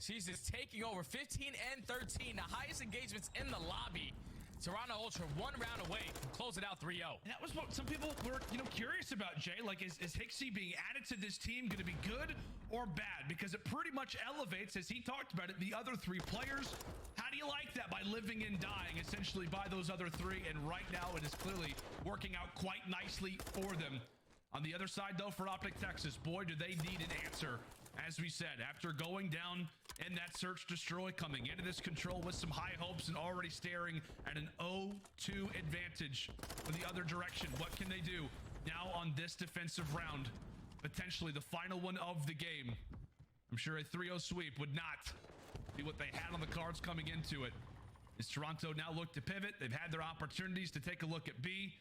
She's just taking over 15 and 13, the highest engagements in the lobby. Toronto Ultra 1 round away from closing out 3-0. And that was what some people were, curious about, Jay. Like, is Hicksy being added to this team going to be good or bad? Because it pretty much elevates, as he talked about it, the other 3 players. How do you like that? By living and dying, essentially, by those other 3. And right now, it is clearly working out quite nicely for them. On the other side, though, for Optic Texas, boy, do they need an answer. As we said, after going down in that search destroy, coming into this control with some high hopes and already staring at an 0-2 advantage for the other direction. What can they do now on this defensive round? Potentially the final one of the game. I'm sure a 3-0 sweep would not be what they had on the cards coming into it. As Toronto now look to pivot, they've had their opportunities to take a look at B,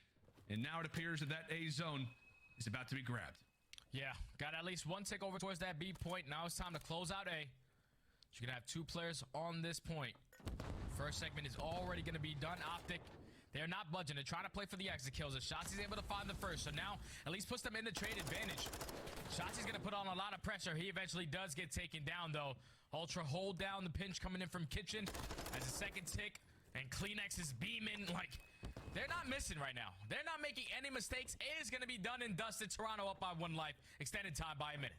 and now it appears that that A zone is about to be grabbed. Yeah, got at least 1 tick over towards that B point. Now it's time to close out A. You're gonna have 2 players on this point. First segment is already gonna be done. Optic, they're not budging. They're trying to play for the exit kills. If Shotzi's able to find the first, so now at least puts them in the trade advantage. Shotzi's gonna put on a lot of pressure. He eventually does get taken down, though. Ultra hold down the pinch coming in from Kitchen as a second tick, and Kleenex is beaming. Like, they're not missing right now. They're not making any mistakes. A is gonna be done and dusted. Toronto up by 1 life. Extended time by a minute.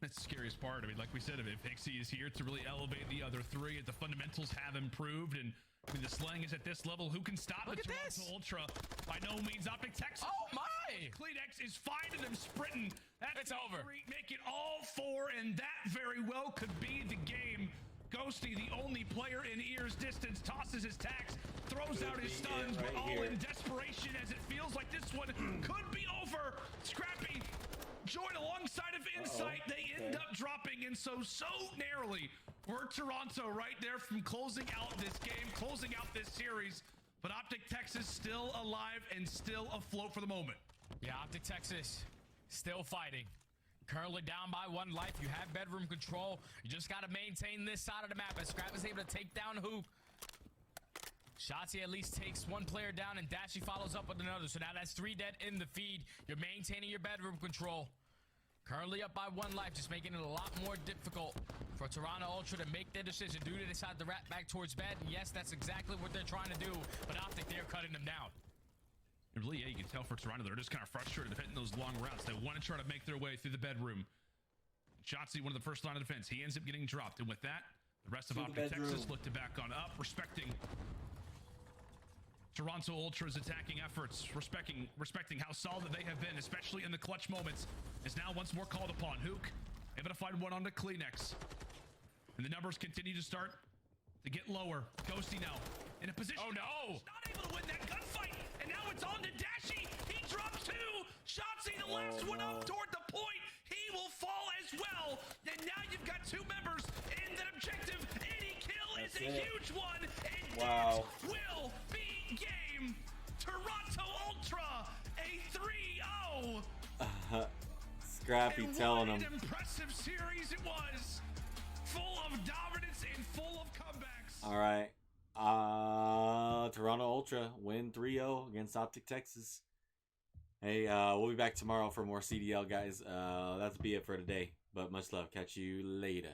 That's the scariest part. I mean, like we said, if Hicksy is here to really elevate the other 3, if the fundamentals have improved, and I mean, the slang is at this level, who can stop Look it? at Toronto this. Ultra, by no means. Optic Texas. Oh my! Kleenex is finding them sprinting. It's over. Make it all 4, and that very well could be the game. Ghosty, the only player in ear's distance, tosses his tax, throws out his stuns, but all in desperation, as it feels like this one could be over. Scrappy join alongside of Insight. They end up dropping, and so narrowly were Toronto right there from closing out this game, closing out this series. But Optic Texas still alive and still afloat for the moment. Yeah, Optic Texas still fighting. Currently down by 1 life. You have bedroom control. You just got to maintain this side of the map as Scrap is able to take down Hoop. Shotzi at least takes 1 player down, and Dashy follows up with another. So now that's 3 dead in the feed. You're maintaining your bedroom control. Currently up by 1 life, just making it a lot more difficult for Toronto Ultra to make their decision. Do they decide to wrap back towards bed? And yes, that's exactly what they're trying to do. But Optic, they're cutting them down. And really, yeah, you can tell for Toronto, they're just kind of frustrated of hitting those long routes. They want to try to make their way through the bedroom. Shotzi, one of the first line of defense. He ends up getting dropped. And with that, the rest of Optic Texas look to back on up, respecting Toronto Ultra's attacking efforts, respecting how solid they have been, especially in the clutch moments. Is now once more called upon. Hook able to find 1 onto Kleenex. And the numbers continue to start to get lower. Ghosty now in a position. Oh no! He's not able to win that gunfight. And now it's on to Dashy. He drops 2. Shotzi, the last one up toward the point. He will fall as well. And now you've got 2 members in that objective. Any kill is a huge one. And that will be game. Toronto Ultra, a 3-0. Scrappy telling him. What an impressive series it was. Full of dominance and full of comebacks. All right. Toronto Ultra win 3-0 against Optic Texas. Hey, we'll be back tomorrow for more CDL, guys. That'll be it for today. But much love. Catch you later.